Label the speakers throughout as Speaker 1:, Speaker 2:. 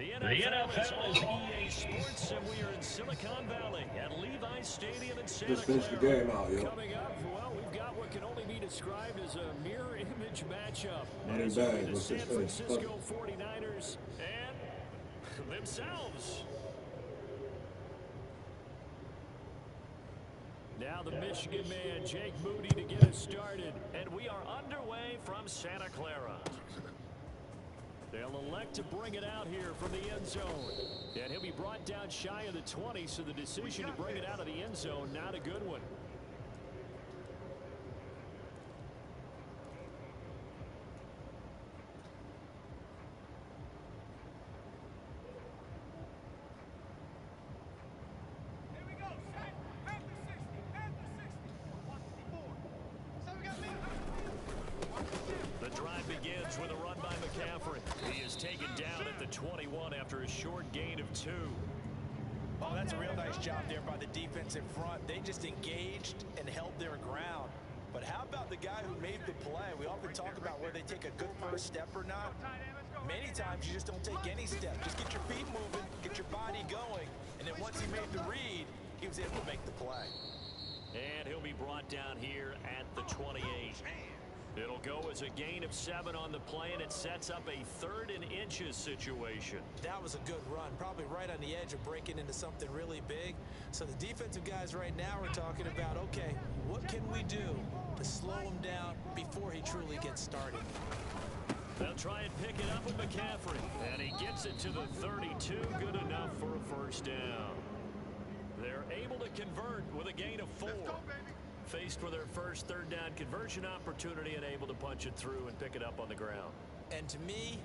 Speaker 1: The NFL is on EA Sports, and we are in Silicon Valley at Levi Stadium in Santa
Speaker 2: Just finished the
Speaker 1: Clara.
Speaker 2: game out, yo.
Speaker 1: Coming up, well, we've got what can only be described as a mirror image matchup.
Speaker 2: Money
Speaker 1: As
Speaker 2: bag.
Speaker 1: the
Speaker 2: Let's
Speaker 1: San
Speaker 2: just finish.
Speaker 1: Francisco 49ers and themselves. Now the Michigan man, Jake Moody, to get us started. And we are underway from Santa Clara. They'll elect to bring it out here from the end zone. And he'll be brought down shy of the 20, so the decision to bring it out of the end zone, not a good one. With a run by McCaffrey. He is taken down at the 21 after a short gain of 2.
Speaker 3: Oh, that's a real nice job there by the defense in front. They just engaged and held their ground. But how about the guy who made the play? We often talk about whether they take a good first step or not. Many times you just don't take any step. Just get your feet moving, get your body going. And then once he made the read, he was able to make the play.
Speaker 1: And he'll be brought down here at the 28. It'll go as a gain of 7 on the play, and it sets up a 3rd and inches situation.
Speaker 3: That was a good run, probably right on the edge of breaking into something really big. So the defensive guys right now are talking about, okay, what can we do to slow him down before he truly gets started?
Speaker 1: They'll try and pick it up with McCaffrey, and he gets it to the 32, good enough for a first down. They're able to convert with a gain of 4. Faced with their first 3rd down conversion opportunity and able to punch it through and pick it up on the ground.
Speaker 3: And to me,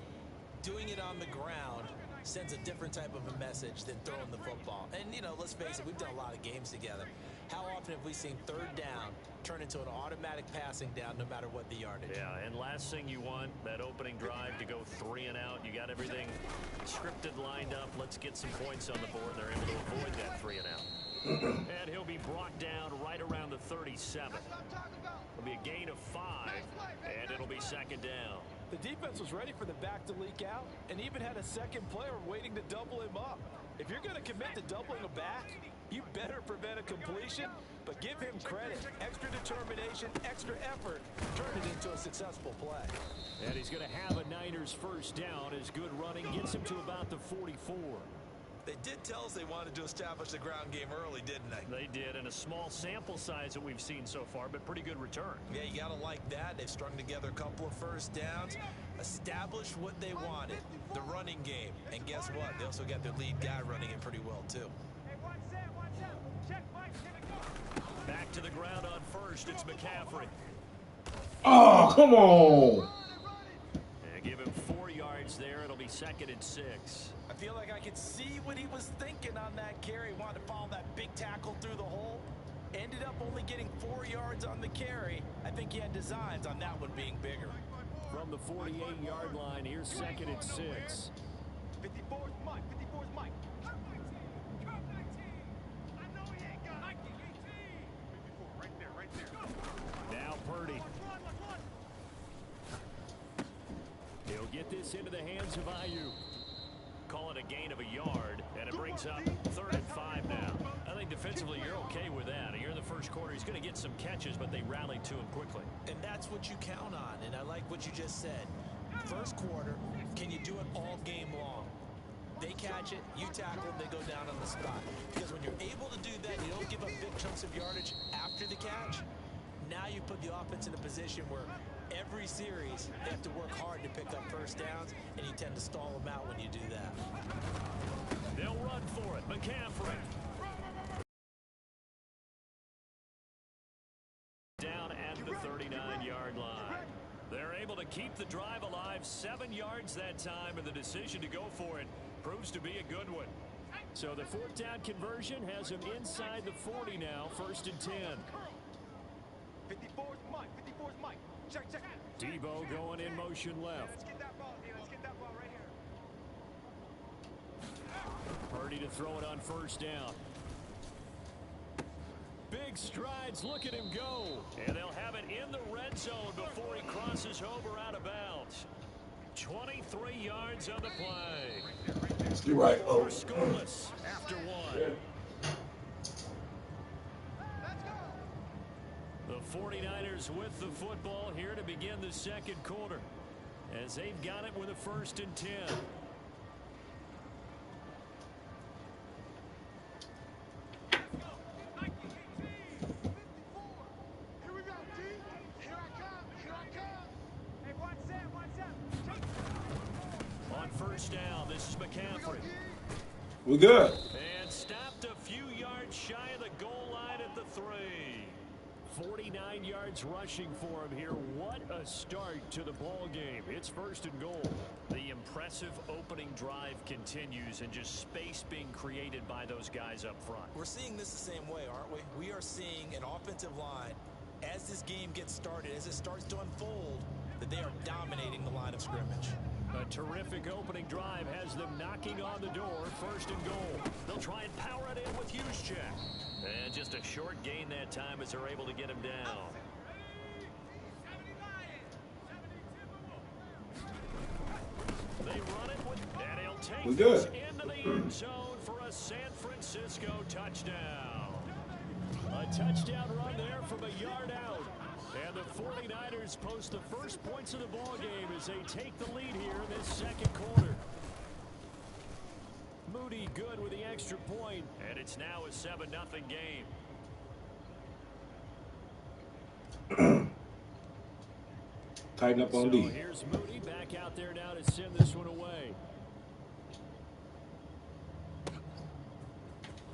Speaker 3: doing it on the ground sends a different type of a message than throwing the football. And, you know, let's face it, we've done a lot of games together. How often have we seen 3rd down turn into an automatic passing down no matter what the yardage?
Speaker 1: Yeah, and last thing you want, that opening drive to go 3 and out. You got everything scripted, lined up. Let's get some points on the board. They're able to avoid that 3 and out. And he'll be brought down right around the 37. It'll be a gain of 5, and it'll be 2nd down.
Speaker 4: The defense was ready for the back to leak out and even had a second player waiting to double him up. If you're going to commit to doubling a back, you better prevent a completion, but give him credit. Extra determination, extra effort, turn it into a successful play.
Speaker 1: And he's going to have a Niners first down as good running gets him to about the 44.
Speaker 3: They did tell us they wanted to establish the ground game early, didn't they?
Speaker 1: They did, and a small sample size that we've seen so far, but pretty good return.
Speaker 3: Yeah, you got to like that. They've strung together a couple of first downs, established what they wanted, the running game. And guess what? They also got their lead guy running it pretty well, too.
Speaker 1: Back to the ground on first. It's McCaffrey.
Speaker 2: Oh, come on.
Speaker 1: And give him 4 yards there. It'll be 2nd and 6.
Speaker 3: I feel like I could see what he was thinking on that carry. Wanted to follow that big tackle through the hole. Ended up only getting 4 yards on the carry. I think he had designs on that one being bigger.
Speaker 1: From the 48-yard line, here's 2nd and 6.
Speaker 4: 54's Mike. 54's Mike.
Speaker 1: Now Purdy. He'll get this into the hands of Ayuk. Call it a gain of a yard, and it brings up 3rd and 5 now. I think defensively you're okay with that. Here in the first quarter, he's going to get some catches, but they rallied to him quickly.
Speaker 3: And that's what you count on, and I like what you just said. First quarter, can you do it all game long? They catch it, you tackle them, they go down on the spot. Because when you're able to do that, you don't give up big chunks of yardage after the catch. Now you put the offense in a position where every series they have to work hard to pick up first downs, and you tend to stall them out when you do that.
Speaker 1: They'll run for it. McCaffrey. Down at the 39-yard line. They're able to keep the drive alive, 7 yards that time, and the decision to go for it proves to be a good one. So the 4th down conversion has him inside the 40 now, 1st and 10.
Speaker 4: 54's Mike. 54's Mike. Check.
Speaker 1: Debo going in motion left.
Speaker 4: Let's get that ball here. Let's get that ball right here.
Speaker 1: Purdy to throw it on 1st down. Big strides. Look at him go. And they'll have it in the red zone before he crosses over out of bounds. 23 yards on the play.
Speaker 2: You're right. Oh.
Speaker 1: We're scoreless after one.
Speaker 2: Yeah.
Speaker 1: The 49ers with the football here to begin the second quarter, as they've got it with a 1st and 10. On 1st down, this is McCaffrey.
Speaker 2: We're good.
Speaker 1: And stopped a few yards shy of the goal line at the 3. 49 yards rushing for him here. What a start to the ball game. It's 1st and goal. The impressive opening drive continues, and just space being created by those guys up front.
Speaker 3: We're seeing this the same way, aren't we? We are seeing an offensive line, as this game gets started, as it starts to unfold, that they are dominating the line of scrimmage.
Speaker 1: A terrific opening drive has them knocking on the door. 1st and goal. They'll try and power it in with Yeaaaaaaa. And just a short gain that time as they're able to get him down. They run it with, and he'll take this into the end zone for a San Francisco touchdown. A touchdown run there from a yard out. And the 49ers post the first points of the ball game as they take the lead here in this second quarter. Moody good with the extra point, and it's now a 7-0 game.
Speaker 2: Tighten up on D.
Speaker 1: So here's Moody back out there now to send this one away.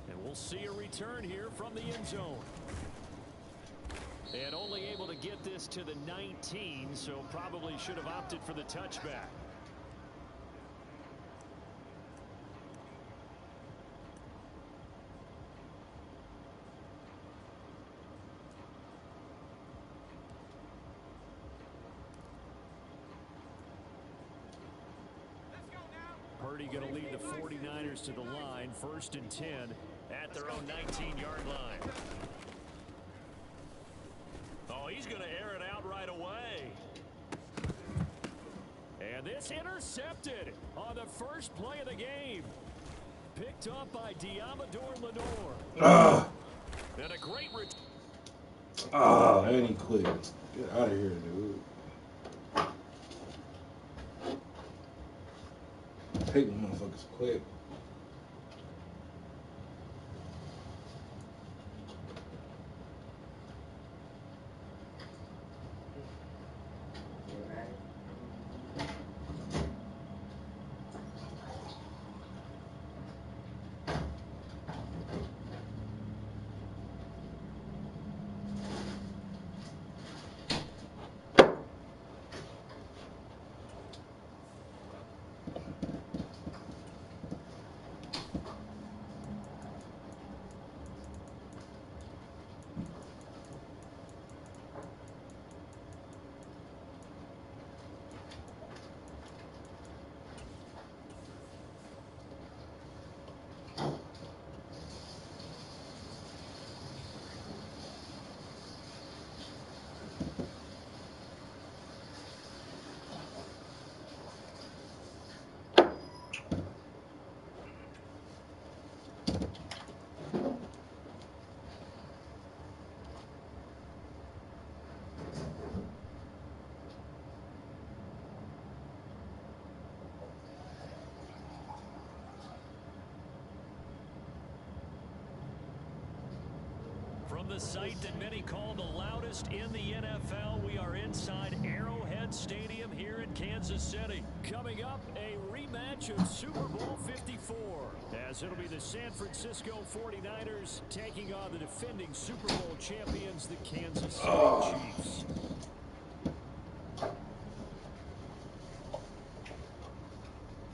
Speaker 1: And we'll see a return here from the end zone. And only able to get this to the 19, so probably should have opted for the touchback. Purdy going to lead the 49ers to the line. 1st and 10 at their own 19-yard line. Oh, he's going to air it out right away. And this intercepted on the first play of the game. Picked up by Yeaaaaaaa Lenore.
Speaker 2: Ah.
Speaker 1: And a great return.
Speaker 2: Ah, and he quit. Get out of here, dude. I hate when motherfuckers quit.
Speaker 1: From the site that many call the loudest in the NFL, we are inside Arrowhead Stadium here in Kansas City. Coming up, a rematch of Super Bowl 54, as it'll be the San Francisco 49ers taking on the defending Super Bowl champions, the Kansas City Chiefs.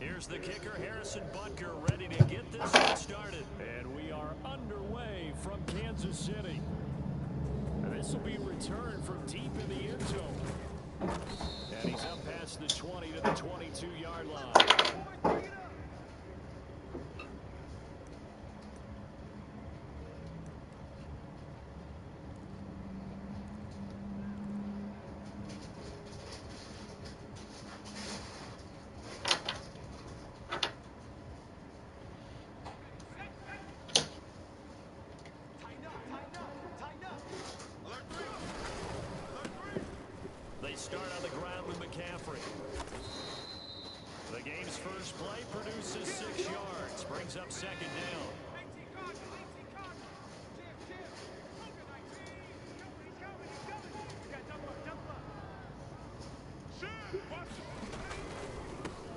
Speaker 1: Here's the kicker, Harrison Butker, ready to get this one started. And we are underway from Kansas City. This will be returned from deep in the end zone. And he's up past the 20 to the 22-yard line. start on the ground with McCaffrey. The game's first play produces 6 yards, brings up second down.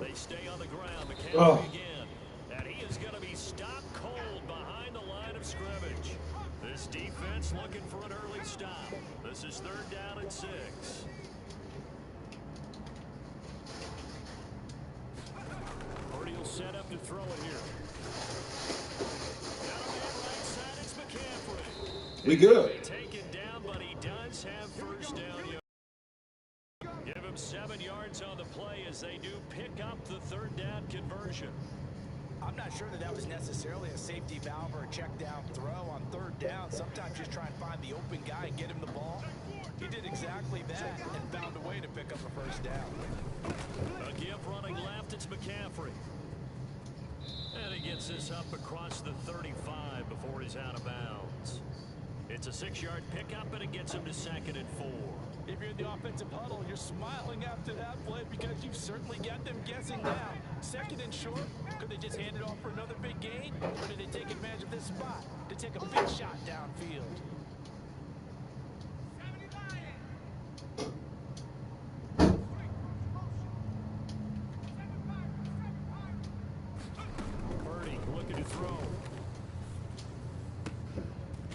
Speaker 1: They stay on the ground. McCaffrey again. And he is going to be stopped cold behind the line of scrimmage. This defense looking for an early stop. This is 3rd down and 6. Purdy will set up to throw it here. Down the right side, it's McCaffrey.
Speaker 2: We good.
Speaker 1: Taken down, but he does have first down. Give him 7 yards on the play as they do pick up the 3rd down conversion.
Speaker 3: I'm not sure that was necessarily a safety valve or a check down throw on 3rd down. Sometimes just try and find the open guy and get him the ball. He did exactly that and found a way to pick up a first down.
Speaker 1: A give running left, it's McCaffrey. And he gets this up across the 35 before he's out of bounds. It's a 6-yard pickup, and it gets him to 2nd and 4.
Speaker 4: If you're in the offensive huddle, you're smiling after that play because you've certainly got them guessing now. 2nd and short, could they just hand it off for another big gain? Or did they take advantage of this spot to take a big shot downfield?
Speaker 1: Purdy looking to throw.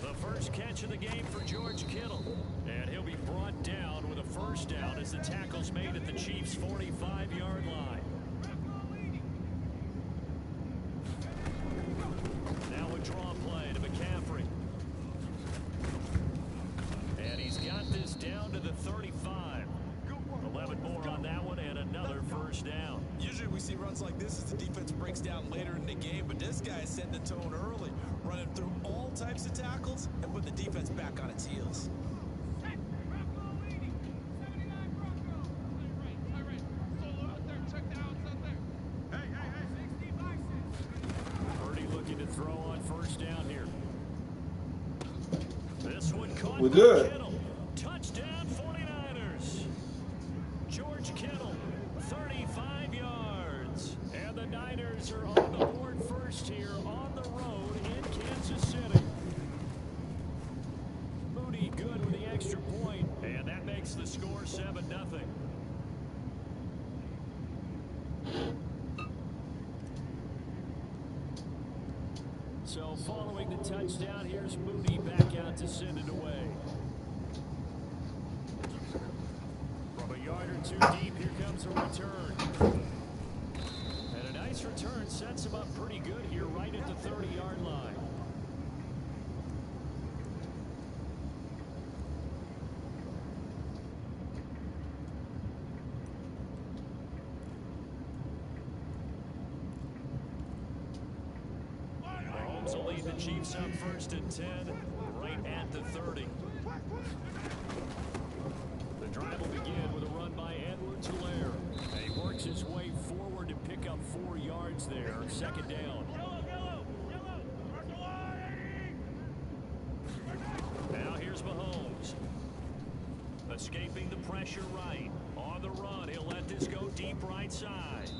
Speaker 1: The first catch of the game for George Kittle. And he'll be brought down with a first down as the tackle's made at the Chiefs' 45-yard line. Now a draw play to McCaffrey. And he's got this down to the 35. 11 more on that one and another first down.
Speaker 3: Usually we see runs like this as the defense breaks down later in the game, but this guy set the tone early, running through all types of tackles and put the defense back on its heels.
Speaker 1: Throw on first down here. This one caught.
Speaker 2: We're good.
Speaker 1: Kittle. Touchdown 49ers. George Kittle, 35 yards. And the Niners are on the board first here on the road in Kansas City. Moody good with the extra point, and that makes the score 7-0. So following the touchdown, here's Moody back out to send it away. From a yard or 2 deep, here comes a return. And a nice return sets him up pretty good here right at the 30-yard line. Will lead the Chiefs up 1st and 10, right at the 30. The drive will begin with a run by Edwards-Helaire. And he works his way forward to pick up 4 yards there, 2nd down. Now here's Mahomes. Escaping the pressure right. On the run, he'll let this go deep right side.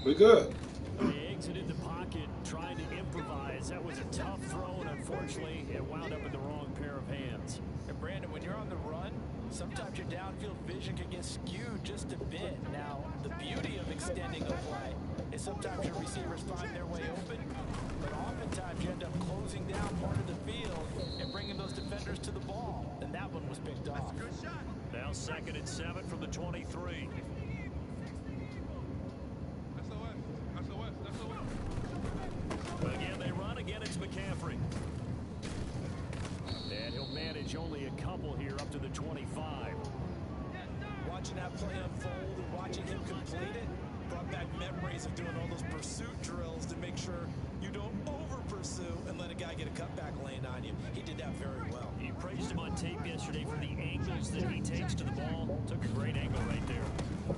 Speaker 2: We good.
Speaker 1: He exited the pocket, trying to improvise. That was a tough throw, and unfortunately, it wound up in the wrong pair of hands.
Speaker 3: And Brandon, when you're on the run, sometimes your downfield vision can get skewed just a bit. Now, the beauty of extending a play is sometimes your receivers find their way open, but oftentimes you end up closing down part of the field and bringing those defenders to the ball. And that one was picked off.
Speaker 1: Now 2nd and 7 from the 23. Again, they run. Again, it's McCaffrey. And he'll manage only a couple here up to the 25.
Speaker 3: Watching that play unfold and watching him complete it brought back memories of doing all those pursuit drills to make sure you don't over-pursue and let a guy get a cutback lane on you. He did that very well.
Speaker 1: He praised him on tape yesterday for the angles that he takes to the ball. Took a great angle right there.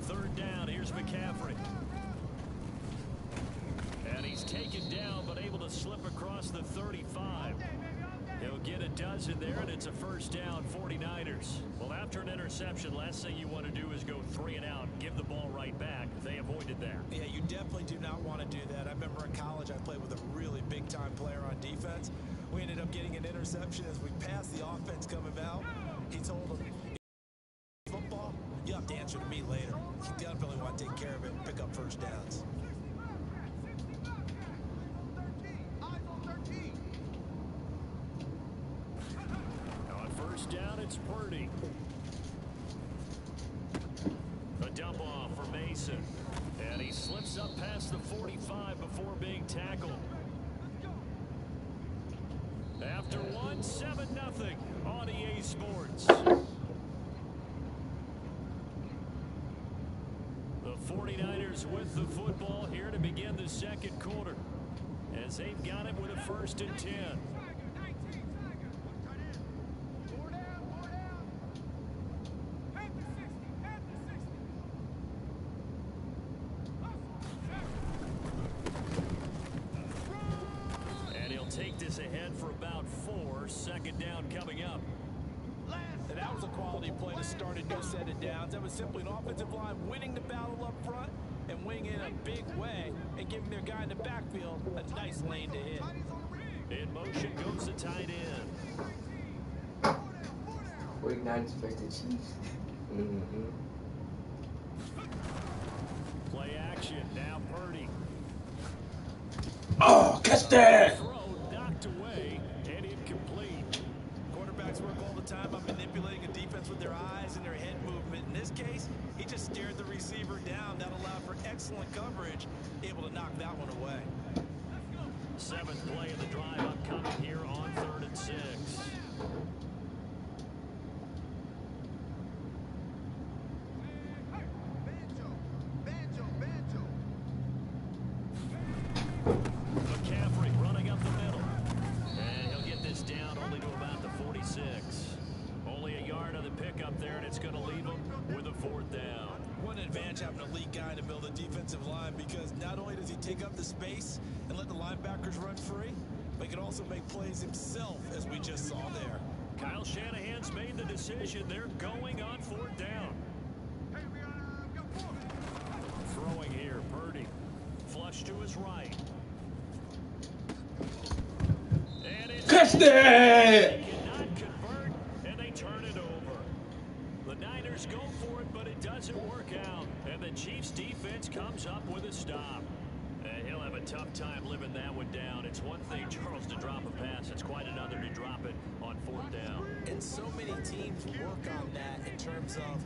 Speaker 1: 3rd down, here's McCaffrey. And he's taken down, but able to slip across the 35. He'll get a dozen there, and it's a first down, 49ers. Well, after an interception, last thing you want to do is go 3 and out and give the ball right back. They avoided that.
Speaker 3: Yeah, you definitely do not want to do that. I remember in college I played with a really big-time player on defense. We ended up getting an interception as we passed the offense coming out. He told him, football, you have to answer to me later. You definitely want to take care of it and pick up first downs.
Speaker 1: Down, it's Purdy. A dump off for Mason. And he slips up past the 45 before being tackled. After one, 7-0 on EA Sports. The 49ers with the football here to begin the second quarter, as they've got it with a 1st and 10. Take this ahead for about 4. 2nd down coming up.
Speaker 3: And that was a quality play to start a new set of downs. That was simply an offensive line winning the battle up front and winning in a big way and giving their guy in the backfield a nice lane to hit.
Speaker 1: In motion goes the tight end.
Speaker 5: 49ers versus the Chiefs.
Speaker 1: Play action. Now Purdy.
Speaker 2: Oh, catch that!
Speaker 1: Away and incomplete.
Speaker 3: Quarterbacks work all the time on manipulating a defense with their eyes and their head movement. In this case, he just stared the receiver down. That allowed for excellent coverage, able to knock that one away.
Speaker 1: 7th play of the drive upcoming here on 3rd and 6. Having a lead guy to build a defensive line, because not only does he take up the space and let the linebackers run free, but he can also make plays himself, as we just saw there. Kyle Shanahan's made the decision. They're going on 4th down. Throwing here, Purdy. Flush to his right. And it's
Speaker 2: catch that!
Speaker 1: They cannot convert, and they turn it over. The Niners go for it, but it doesn't work out. And the Chiefs defense comes up with a stop. And he'll have a tough time living that one down. It's one thing, Charles, to drop a pass. It's quite another to drop it on 4th down.
Speaker 3: And so many teams work on that in terms of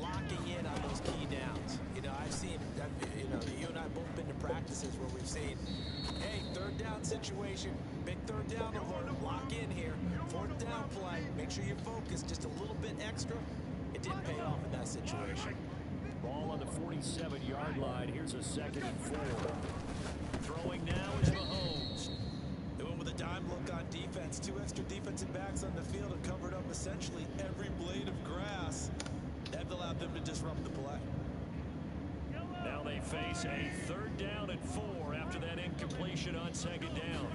Speaker 3: locking in on those key downs. You know, I've seen, you and I both been to practices where we've seen, hey, 3rd down situation, big 3rd down alert, lock in here, 4th down play, make sure you're focused just a little bit extra. It didn't pay off in that situation.
Speaker 1: Ball on the 47-yard line. Here's a 2nd and 4. Throwing now is Mahomes.
Speaker 3: They went with a dime look on defense. 2 extra defensive backs on the field and covered up essentially every blade of grass. That allowed them to disrupt the play.
Speaker 1: Now they face a 3rd down and 4 after that incompletion on 2nd down.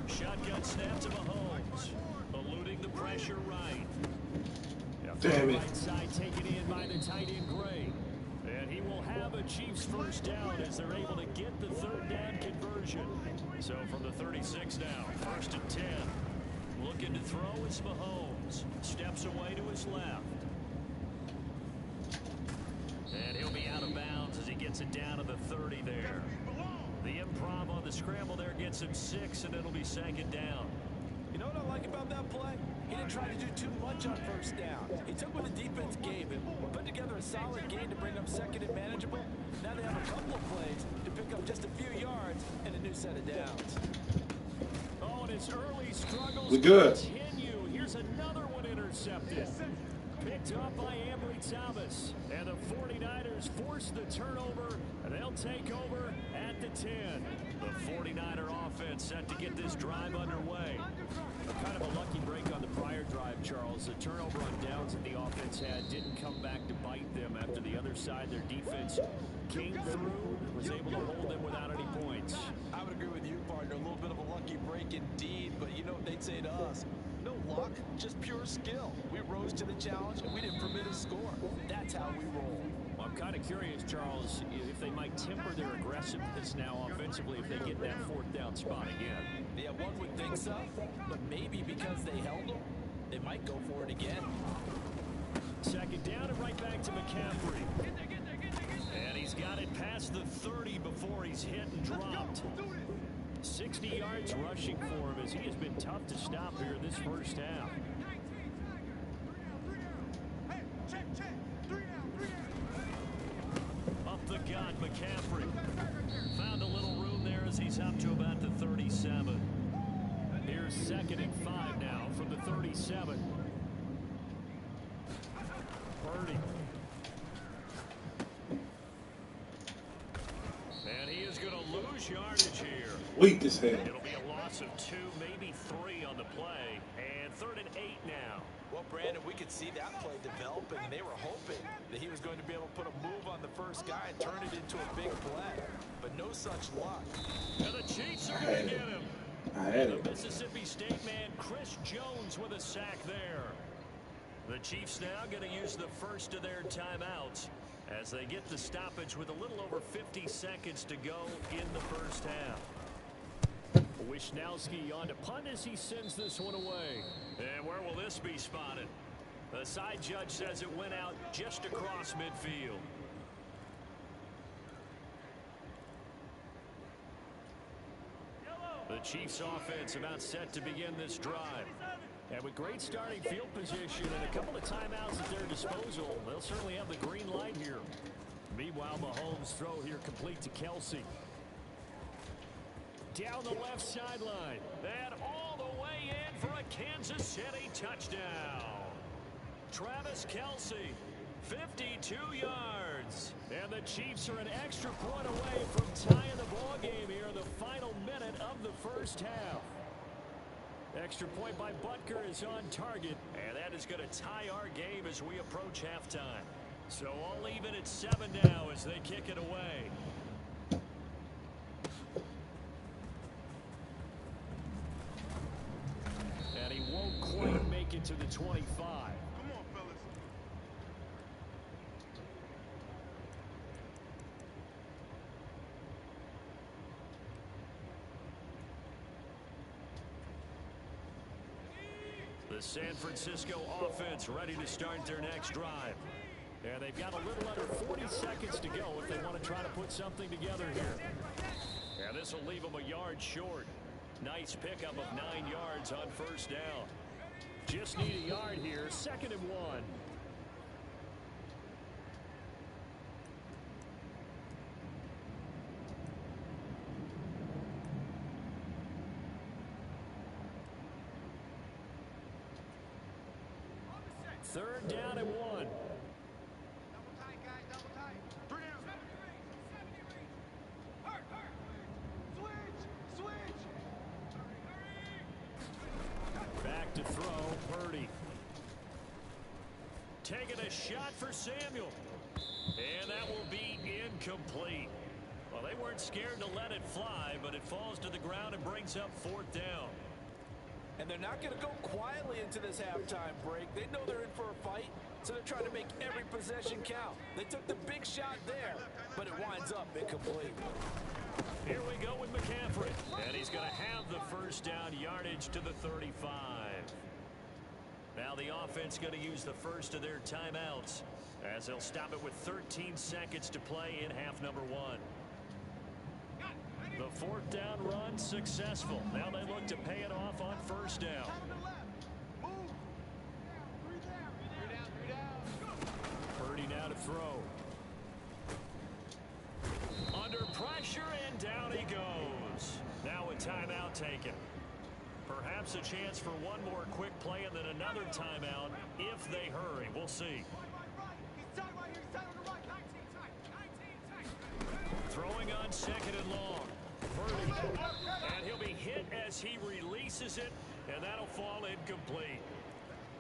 Speaker 1: Shotgun snap to Mahomes. Eluding the pressure right.
Speaker 2: Damn it.
Speaker 1: Right side taken in by the tight end Gray. And he will have a Chiefs 1st down as they're able to get the 3rd down conversion. So from the 36 now, 1st and 10. Looking to throw is Mahomes. Steps away to his left. And he'll be out of bounds as he gets it down to the 30 there. The improv on the scramble there gets him 6, and it'll be 2nd down.
Speaker 3: You know what I like about that play? He didn't try to do too much on 1st down. He took what the defense gave him, put together a solid game to bring up 2nd and manageable. Now they have a couple of plays to pick up just a few yards and a new set of downs.
Speaker 1: Oh, and his early struggles
Speaker 2: We're good.
Speaker 1: continue. Here's another one intercepted. Picked up by Ambry Thomas. And the 49ers force the turnover, and they'll take over at the 10. The 49er offense set to get this drive underway. Kind of a lucky break on the prior drive, Charles. The turnover on downs that the offense had didn't come back to bite bite them after the other side. Their defense came through, was able to hold them without any points.
Speaker 3: I would agree with you, partner. A little bit of a lucky break indeed, but you know what they'd say to us? No luck, just pure skill. We rose to the challenge, and we didn't permit a score. That's how we roll.
Speaker 1: Well, I'm kind of curious, Charles, if they might temper their aggressiveness now offensively if they get that fourth down spot again.
Speaker 3: Yeah, one would think so, but maybe because they held them, they might go for it again.
Speaker 1: Second down and right back to McCaffrey. And he's got it past the 30 before he's hit and dropped. 60 yards rushing for him as he has been tough to stop here this first half. Up the gut, McCaffrey. Found a little room there as he's up to about the 37. Here's 2nd and 5 now from the 37. Purdy. And he is going to lose yardage here.
Speaker 2: Weak as hell.
Speaker 1: It'll be a loss of 2, maybe 3 on the play. And 3rd and 8 now.
Speaker 3: Well, Brandon, we could see that play develop, and they were hoping that he was going to be able to put a move on the first guy and turn it into a big play. But no such luck.
Speaker 1: And the Chiefs are going to get him.
Speaker 2: I had it.
Speaker 1: The Mississippi State man, Chris Jones, with a sack there. The Chiefs now going to use the first of their timeouts as they get the stoppage with a little over 50 seconds to go in the first half. Wishnowski on to punt as he sends this one away. And where will this be spotted? The side judge says it went out just across midfield. The Chiefs offense about set to begin this drive. And with great starting field position and a couple of timeouts at their disposal, they'll certainly have the green light here. Meanwhile, Mahomes' throw here complete to Kelsey. Down the left sideline. And all the way in for a Kansas City touchdown. Travis Kelsey, 52 yards. And the Chiefs are an extra point away from tying the ball game here in the final minute of the first half. Extra point by Butker is on target, and that is going to tie our game as we approach halftime. So all even at 7 now as they kick it away. And he won't quite make it to the 25.
Speaker 6: Come on, fellas.
Speaker 1: The San Francisco offense ready to start their next drive. And they've got a little under 40 seconds to go if they want to try to put something together here. And this will leave them a yard short. Nice pickup of 9 yards on first down. Just need a yard here. 2nd and 1. Third down and 1.
Speaker 6: Double tight, guys. Double tight. 3 down. Switch.
Speaker 1: Back to throw, Purdy. Taking a shot for Samuel. And that will be incomplete. Well, they weren't scared to let it fly, but it falls to the ground and brings up 4th down.
Speaker 3: And they're not going to go quietly into this halftime break. They know they're in for a fight, so they're trying to make every possession count. They took the big shot there, but it winds up incomplete.
Speaker 1: Here we go with McCaffrey. And he's going to have the first down yardage to the 35. Now the offense going to use the first of their timeouts as they'll stop it with 13 seconds to play in half number 1. The 4th down run successful. Now they look to pay it off on first down. Purdy now to throw. Under pressure and down he goes. Now a timeout taken. Perhaps a chance for one more quick play and then another timeout if they hurry. We'll see. Throwing on 2nd and long. Purdy. And he'll be hit as he releases it, and that'll fall incomplete.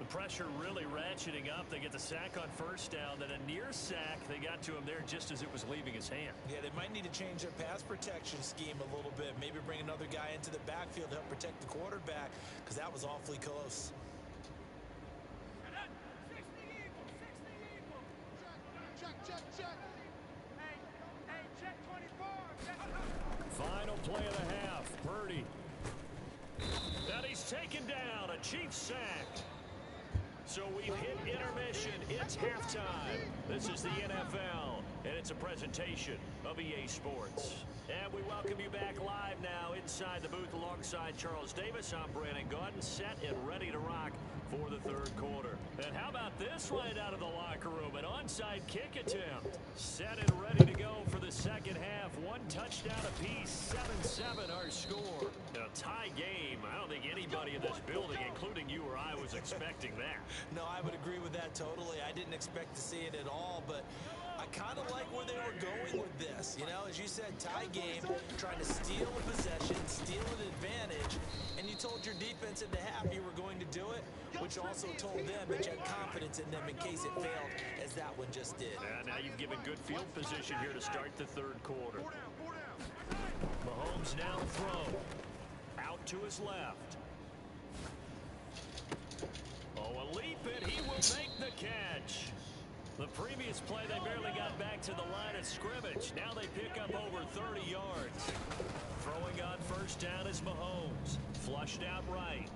Speaker 1: Pressure really ratcheting up. They get the sack on first down, then a near sack. They got to him there just as it was leaving his hand.
Speaker 3: Yeah, they might need to change their pass protection scheme a little bit. Maybe bring another guy into the backfield to help protect the quarterback, because that was awfully close.
Speaker 1: Final play of the half. Purdy. And he's taken down. A Chiefs sack. So we've hit intermission. It's halftime. This is the NFL, and it's a presentation of EA Sports. And we welcome you back live now inside the booth alongside Charles Davis. I'm Brandon Gaudin, set and ready to rock for the third quarter. And how about this right out of the locker room? An onside kick attempt. Set and ready to go for the second half. One touchdown apiece. 7-7 our score. A tie game. I don't think anybody in this building, including you or I, was expecting that.
Speaker 3: No, I would agree with that totally. I didn't expect to see it at all, but I kind of like where they were going with this. You know, as you said, tie game, trying to steal a possession, steal an advantage, and you told your defense at the half you were going to do it, which also told them that you had confidence in them in case it failed, as that one just did.
Speaker 1: Now you've given good field position here to start the third quarter. Mahomes now throw. Out to his left. Oh, a leap, and he will make the catch. The previous play, they barely got back to the line of scrimmage. Now they pick up over 30 yards. Throwing on first down is Mahomes. Flushed out right.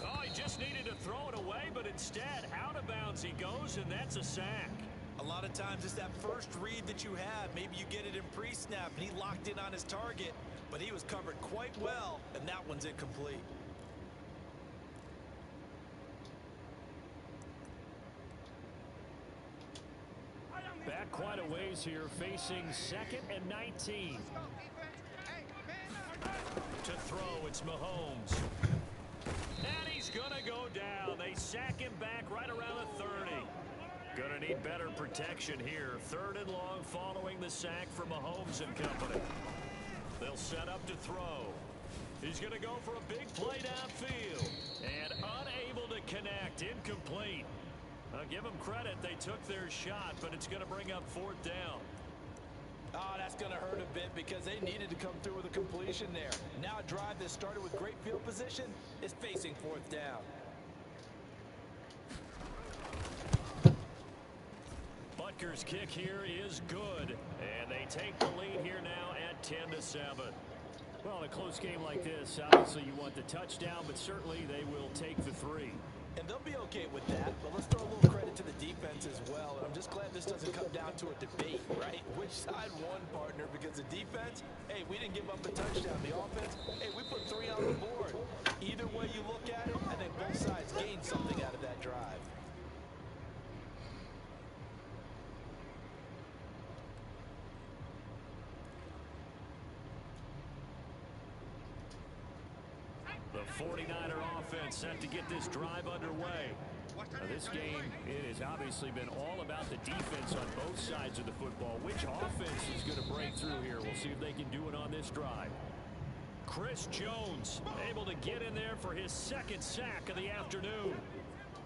Speaker 1: Oh, he just needed to throw it away, but instead, out of bounds he goes, and that's a sack.
Speaker 3: A lot of times it's that first read that you have. Maybe you get it in pre-snap, and he locked in on his target, but he was covered quite well, and that one's incomplete.
Speaker 1: Back quite a ways here, facing 2nd and 19. To throw, it's Mahomes. And he's going to go down. They sack him back right around the 30. Going to need better protection here. 3rd and long following the sack from Mahomes and company. They'll set up to throw. He's going to go for a big play downfield. And unable to connect. Incomplete. I'll give them credit. They took their shot, but it's going to bring up 4th down.
Speaker 4: Oh, that's going to hurt a bit because they needed to come through with a completion there. Now a drive that started with great field position is facing 4th down.
Speaker 1: Butker's kick here is good, and they take the lead here now at 10-7. Well, in a close game like this, obviously you want the touchdown, but certainly they will take the 3.
Speaker 4: And they'll be okay with that, but let's throw a little credit to the defense as well. And I'm just glad this doesn't come down to a debate, right? Which side won, partner? Because the defense, hey, we didn't give up a touchdown. The offense, hey, we put 3 on the board. Either way you look at it, I think both sides gained something out of that drive.
Speaker 1: The 49er offense set to get this drive underway. Now, this game, it has obviously been all about the defense on both sides of the football. Which offense is going to break through here? We'll see if they can do it on this drive. Chris Jones able to get in there for his 2nd sack of the afternoon.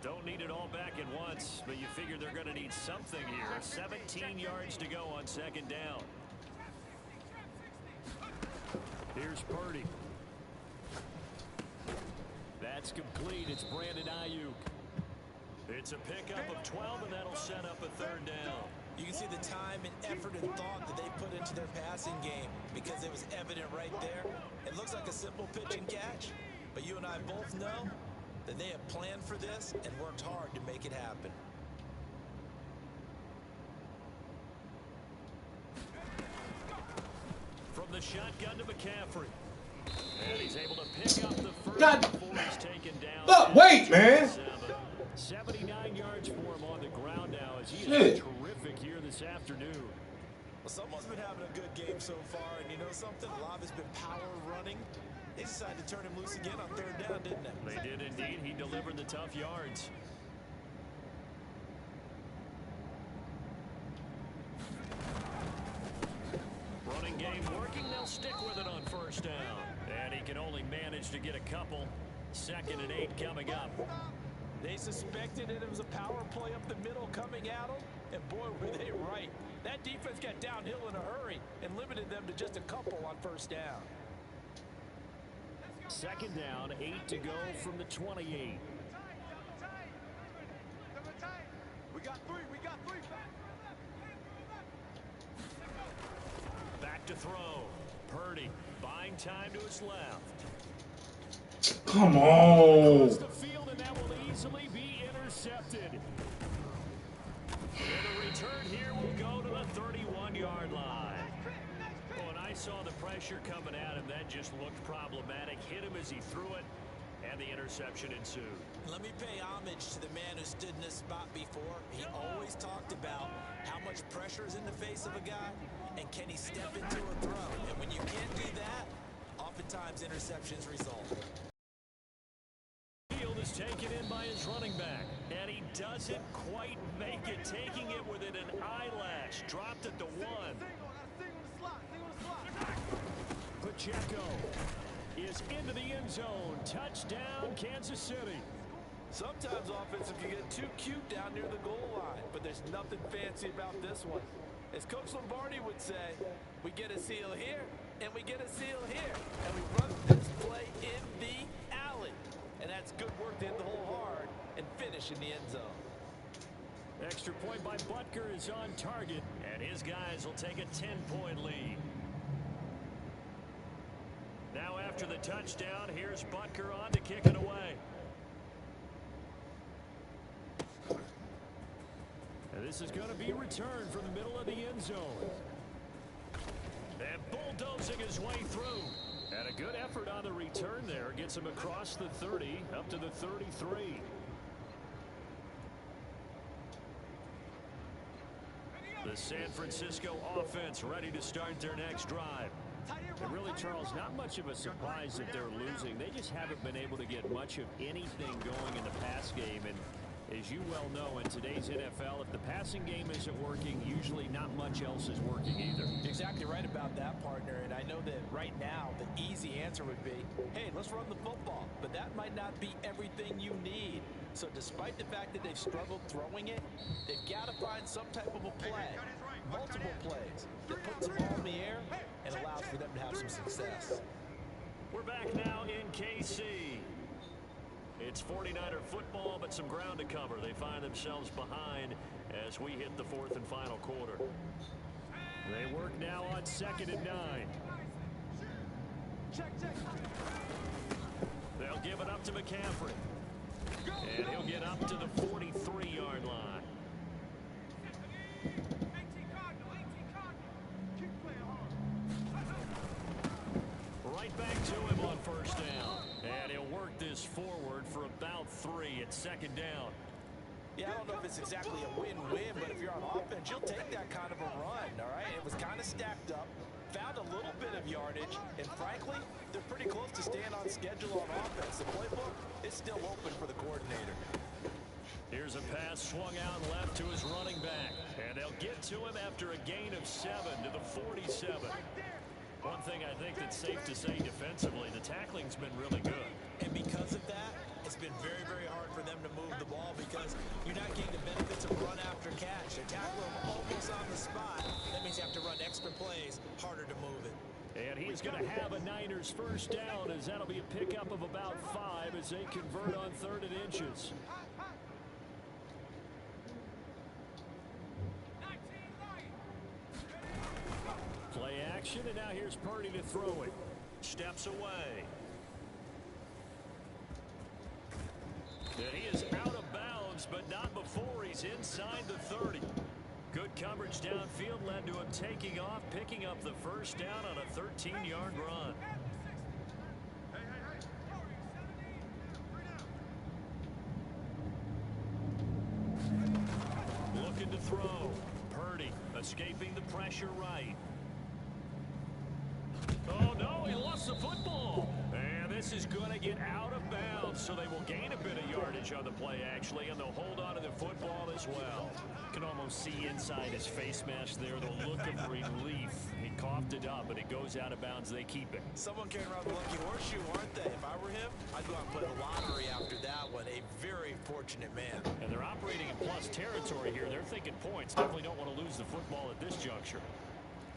Speaker 1: Don't need it all back at once, but you figure they're going to need something here. 17 yards to go on 2nd down. Here's Purdy. That's complete. It's Brandon Ayuk. It's a pickup of 12, and that'll set up a 3rd down.
Speaker 3: You can see the time and effort and thought that they put into their passing game because it was evident right there. It looks like a simple pitch and catch, but you and I both know that they have planned for this and worked hard to make it happen.
Speaker 1: From the shotgun to McCaffrey. And he's able to pick up the first
Speaker 2: God.
Speaker 1: before he's taken down.
Speaker 2: Look, wait, man.
Speaker 1: 79 yards for him on the ground now as he is terrific here this afternoon.
Speaker 3: Well, someone's been having a good game so far, and you know something? A lot has been power running. They decided to turn him loose again on 3rd down, didn't they?
Speaker 1: They did indeed. He delivered the tough yards. Running game working. They'll stick with it on 1st down. And he can only manage to get a couple. 2nd and 8 coming up.
Speaker 3: They suspected it was a power play up the middle coming at them, and boy, were they right. That defense got downhill in a hurry and limited them to just a couple on 1st down.
Speaker 1: 2nd down, 8 to go from the 28.
Speaker 6: We got three.
Speaker 1: Back to throw. Purdy buying time to his left.
Speaker 2: Come on.
Speaker 1: Across the field, and that will easily be intercepted. And the return here will go to the 31-yard line. Oh, and I saw the pressure coming at him. That just looked problematic. Hit him as he threw it, and the interception ensued.
Speaker 3: Let me pay homage to the man who stood in this spot before. He always talked about how much pressure is in the face of a guy, and can he step into a throw. And when you can't do that, oftentimes interceptions result.
Speaker 1: Field is taken in by his running back, and he doesn't quite make it, taking it within an eyelash. Dropped at the 1. Pacheco is into the end zone. Touchdown, Kansas City.
Speaker 4: Sometimes offense can get too cute down near the goal line, but there's nothing fancy about this one. As Coach Lombardi would say, we get a seal here, and we get a seal here, and we run this play in the alley. And that's good work to hit the hole hard and finish in the end zone.
Speaker 1: Extra point by Butker is on target, and his guys will take a 10-point lead. Now after the touchdown, here's Butker on to kick it away. And this is going to be returned from the middle of the end zone. And bulldozing his way through. And a good effort on the return there. Gets him across the 30, up to the 33. The San Francisco offense ready to start their next drive. And really, Charles, not much of a surprise that they're losing. They just haven't been able to get much of anything going in the pass game. And as you well know, in today's NFL, if the passing game isn't working, usually not much else is working either.
Speaker 3: Exactly right about that, partner. And I know that right now the easy answer would be, hey, let's run the football. But that might not be everything you need. So despite the fact that they've struggled throwing it, they've got to find some type of a play, multiple plays, that puts the ball in the air and allows for them to have some success.
Speaker 1: We're back now in KC. It's 49er football, but some ground to cover. They find themselves behind as we hit the 4th and final quarter. They work now on 2nd and 9. They'll give it up to McCaffrey. And he'll get up to the 43-yard line. Right back to him on 1st down. And he'll work this forward for about 3 at 2nd down.
Speaker 3: Yeah, I don't know if it's exactly a win-win, but if you're on offense, you'll take that kind of a run, all right? It was kind of stacked up, found a little bit of yardage, and frankly, they're pretty close to staying on schedule on offense. The playbook is still open for the coordinator.
Speaker 1: Here's a pass swung out left to his running back, and they'll get to him after a gain of 7 to the 47. One thing I think that's safe to say defensively, the tackling's been really good.
Speaker 3: And because of that, it's been very, very hard for them to move the ball because you're not getting the benefits of run after catch. They tackle them almost on the spot. That means you have to run extra plays, harder to move it.
Speaker 1: And he's going to have a Niners 1st down, as that'll be a pickup of about 5 as they convert on 3rd and inches. Play action, and now here's Purdy to throw it. Steps away. And he is out of bounds, but not before he's inside the 30. Good coverage downfield led to him taking off, picking up the 1st down on a 13-yard run. Looking to throw. Purdy escaping the pressure right. Oh, no, he lost the football. And this is going to get out of bounds, so they will gain a bit of yardage on the play, actually, and they'll hold on to the football as well. can almost see inside his face mask there, the look of relief. He coughed it up, but it goes out of bounds. They keep it.
Speaker 3: Someone carrying around the lucky horseshoe, aren't they? If I were him, I'd go out and play the lottery after that one. A very fortunate man.
Speaker 1: And they're operating in plus territory here. They're thinking points. Definitely don't want to lose the football at this juncture.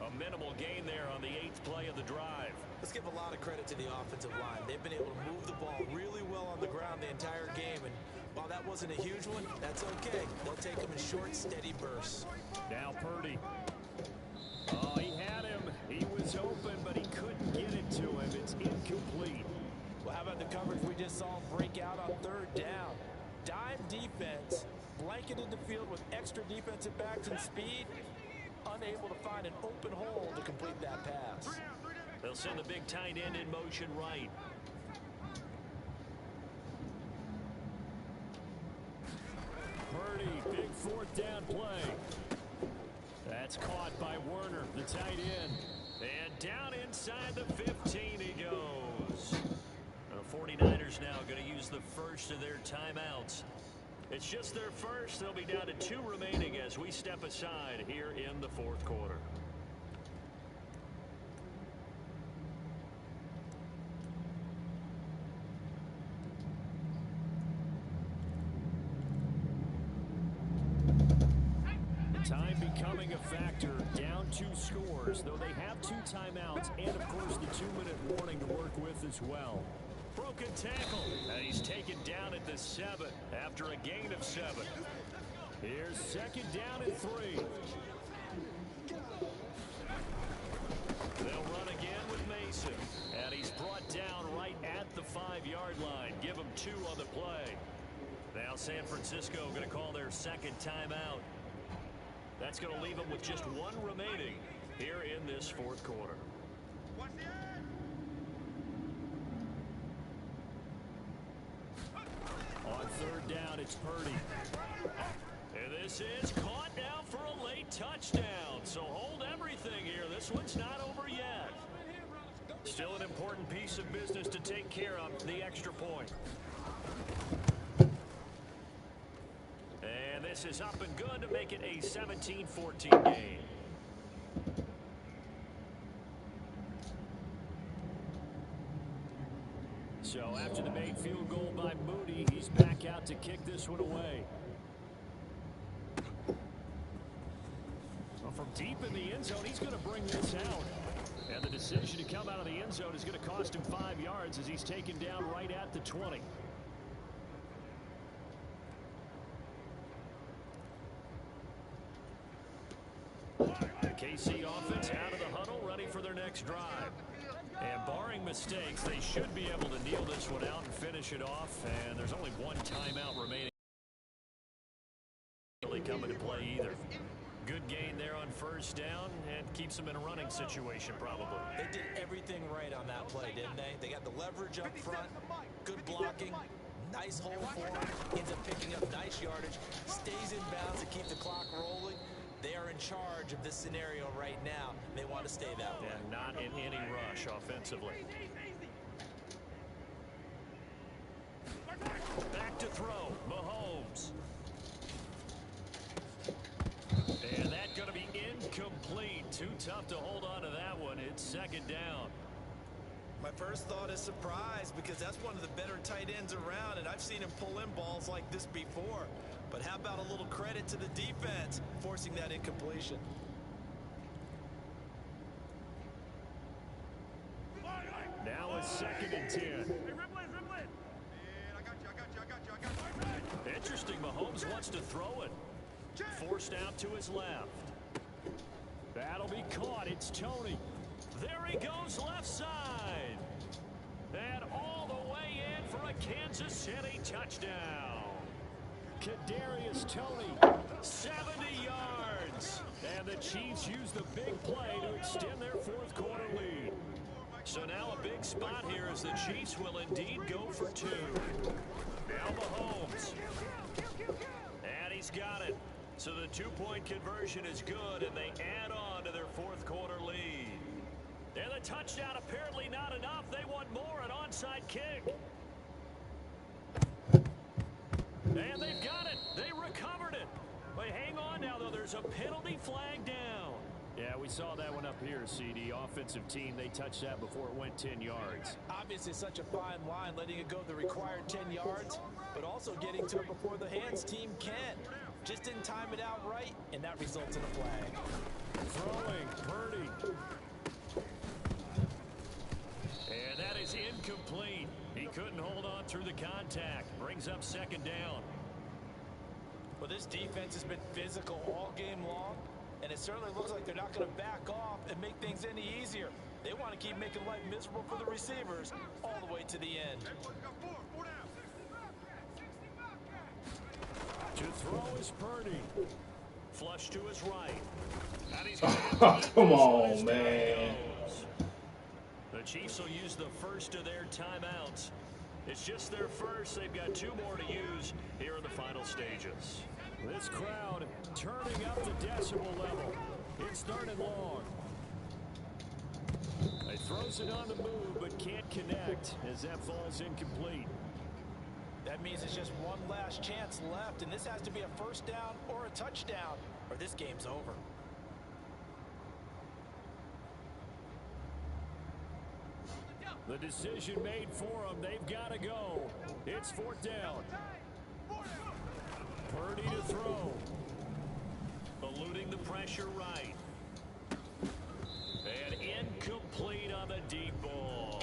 Speaker 1: A minimal gain there on the 8th play of the drive.
Speaker 3: Let's give a lot of credit to the offensive line. They've been able to move the ball really well on the ground the entire game. And while that wasn't a huge one, that's okay. They'll take them in short, steady bursts.
Speaker 1: Now Purdy. Oh, he had him. He was open, but he couldn't get it to him. It's incomplete.
Speaker 3: Well, how about the coverage we just saw break out on 3rd down? Dime defense, blanketed the field with extra defensive backs and speed, unable to find an open hole to complete that pass.
Speaker 1: They'll send the big tight end in motion right. Purdy, big 4th down play. That's caught by Werner, the tight end. And down inside the 15 he goes. The 49ers now going to use the first of their timeouts. It's just their first. They'll be down to 2 remaining as we step aside here in the 4th quarter. Time becoming a factor, down 2 scores, though they have 2 timeouts and, of course, the 2-minute warning to work with as well. Broken tackle, and he's taken down at the 7 after a gain of 7. Here's 2nd down and 3. They'll run again with Mason, and he's brought down right at the 5-yard line. Give him 2 on the play. Now San Francisco going to call their 2nd timeout. That's going to leave them with just 1 remaining here in this 4th quarter. On 3rd down, it's Purdy. And this is caught now for a late touchdown. So hold everything here. This one's not over yet. Still an important piece of business to take care of, the extra point. And this is up and good to make it a 17-14 game. So after the made field goal by Moody, he's back out to kick this one away. Well, from deep in the end zone, he's going to bring this out. And the decision to come out of the end zone is going to cost him 5 yards as he's taken down right at the 20. The KC offense out of the huddle, ready for their next drive. And barring mistakes, they should be able to kneel this one out and finish it off. And there's only 1 timeout remaining. Really come into play either. Good gain there on 1st down and keeps them in a running situation probably.
Speaker 3: They did everything right on that play, didn't they? They got the leverage up front, good blocking, nice hole for him, ends up picking up nice yardage, stays in bounds to keep the clock rolling. They are in charge of this scenario right now. They want to stay that way.
Speaker 1: And not in any rush offensively. Back to throw, Mahomes. And that's going to be incomplete. Too tough to hold on to that one. It's 2nd down.
Speaker 3: My first thought is surprise because that's one of the better tight ends around, and I've seen him pull in balls like this before. But how about a little credit to the defense forcing that incompletion?
Speaker 1: Now a 2nd and 10. Interesting, Mahomes wants to throw it. Forced out to his left. That'll be caught. It's Tony. There he goes left side. And all the way in for a Kansas City touchdown. Kadarius Toney, 70 yards. And the Chiefs use the big play to extend their 4th quarter lead. So now a big spot here as the Chiefs will indeed go for 2. Now Mahomes. And he's got it. So the 2-point conversion is good, and they add on to their 4th quarter lead. And the touchdown apparently not enough. They want more, an onside kick. And they've got it. They recovered it. They hang on now. there's a penalty flag down.
Speaker 3: Yeah, we saw that one up here, CD. Offensive team, they touched that before it went 10 yards. Obviously such a fine line, letting it go the required 10 yards, but also getting to it before the hands team can. Just didn't time it out right, and that results in a flag. Throwing, Purdy.
Speaker 1: And that is incomplete. He couldn't hold on through the contact. Brings up second down.
Speaker 3: Well, this defense has been physical all game long, and it certainly looks like they're not going to back off and make things any easier. They want to keep making life miserable for the receivers all the way to the end.
Speaker 1: To throw is Purdy. Flush to his right. And he's
Speaker 2: Come on, man.
Speaker 1: The Chiefs will use the first of their timeouts. It's just their first. They've got 2 more to use here in the final stages.
Speaker 3: This crowd turning up the decibel level. It's third and long. He throws it on the move, but can't connect as that falls incomplete. That means it's just one last chance left, and this has to be a first down or a touchdown, or this game's over. The decision made for them. They've got to go. It's 4th down. Purdy to throw.
Speaker 1: Eluding the pressure right. And incomplete on the deep ball.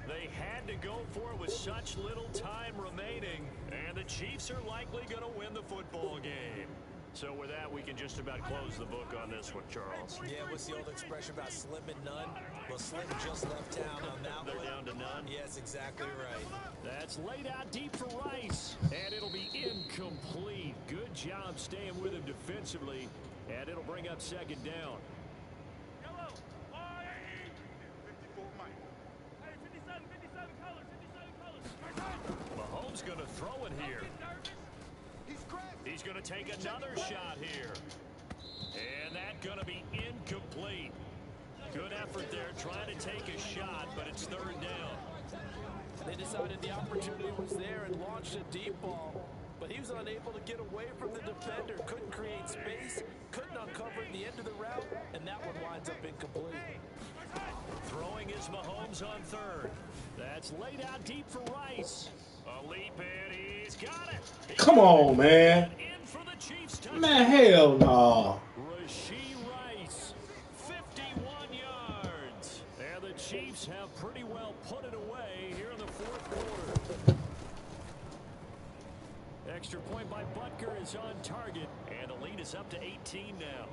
Speaker 1: They had to go for it with such little time remaining, and the Chiefs are likely going to win the football game. So with that, we can just about close the book on this one, Charles.
Speaker 3: Yeah, what's the old expression about slim and none? Well, Slim just left town on that one.
Speaker 1: They're down to none?
Speaker 3: Yes, exactly right.
Speaker 1: That's laid out deep for Rice, and it'll be incomplete. Good job staying with him defensively, and it'll bring up second down. Mahomes going to throw it here. He's going to take another shot here. And that's going to be incomplete. Good effort there trying to take a shot, but it's third down.
Speaker 3: They decided the opportunity was there and launched a deep ball, but he was unable to get away from the defender. Couldn't create space, couldn't uncover at the end of the route, and that one winds up incomplete.
Speaker 1: Throwing is Mahomes on third. That's laid out deep for Rice. A leap, and he's got it.
Speaker 2: Come on, man.
Speaker 1: In for the Chiefs touchdown.
Speaker 2: Man, hell no.
Speaker 1: Rashee Rice, 51 yards. And the Chiefs have pretty well put it away here in the 4th quarter. Extra point by Butker is on target, and the lead is up to 18 now.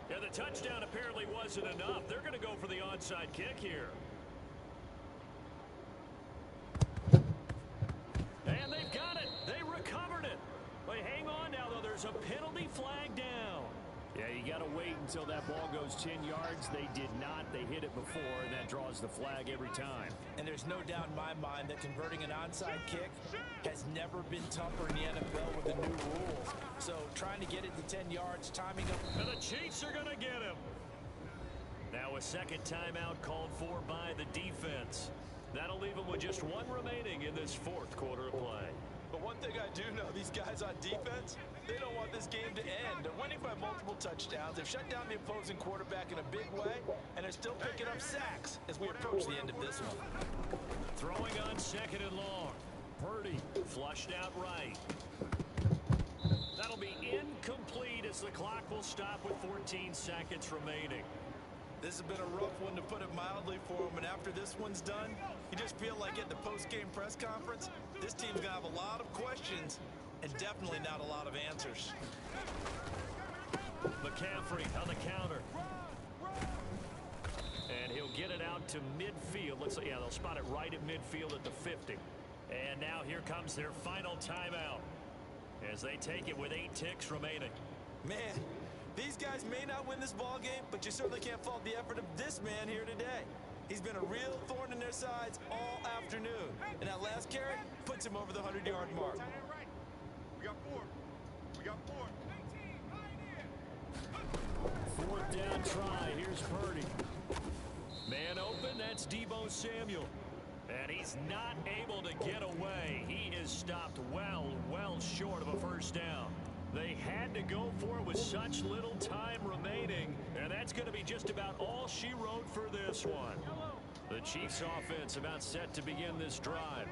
Speaker 1: Yeah, the touchdown apparently wasn't enough. They're going to go for the onside kick here. And they've got it. They recovered it. But hang on now, though. There's a penalty flag down.
Speaker 3: Yeah, you got to wait until that ball goes 10 yards. They did not. They hit it before, and that draws the flag every time. And there's no doubt in my mind that converting an onside kick has never been tougher in the NFL with the new rules. So trying to get it to 10 yards, timing up.
Speaker 1: And the Chiefs are going to get him. Now a second timeout called for by the defense. That'll leave them with just one remaining in this 4th quarter of play.
Speaker 3: But one thing I do know, these guys on defense, they don't want this game to end. They're winning by multiple touchdowns. They've shut down the opposing quarterback in a big way, and they're still picking up sacks as we approach the end of this one.
Speaker 1: Throwing on second and long. Purdy flushed out right. That'll be incomplete as the clock will stop with 14 seconds remaining.
Speaker 3: This has been a rough one, to put it mildly, for him, and after this one's done, you just feel like at the post-game press conference, this team's going to have a lot of questions and definitely not a lot of answers.
Speaker 1: McCaffrey on the counter. And he'll get it out to midfield. Looks like, yeah, they'll spot it right at midfield at the 50. And now here comes their final timeout as they take it with 8 ticks remaining.
Speaker 3: Man, these guys may not win this ball game, but you certainly can't fault the effort of this man here today. He's been a real thorn in their sides all afternoon. And that last carry puts him over the 100-yard mark.
Speaker 6: We got 4. We got 4.
Speaker 1: 4th down try. Here's Purdy. Man open. That's Deebo Samuel. And he's not able to get away. He is stopped well short of a first down. They had to go for it with such little time remaining, and that's going to be just about all she wrote for this one. The Chiefs offense about set to begin this drive.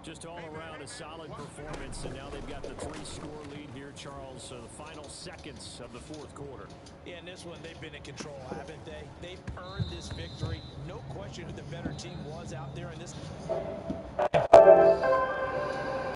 Speaker 1: Just all around a solid performance, and now they've got the 3-score lead here, Charles, so the final seconds of the fourth quarter.
Speaker 3: Yeah, in this one, they've been in control, haven't they? They've earned this victory. No question who the better team was out there in this.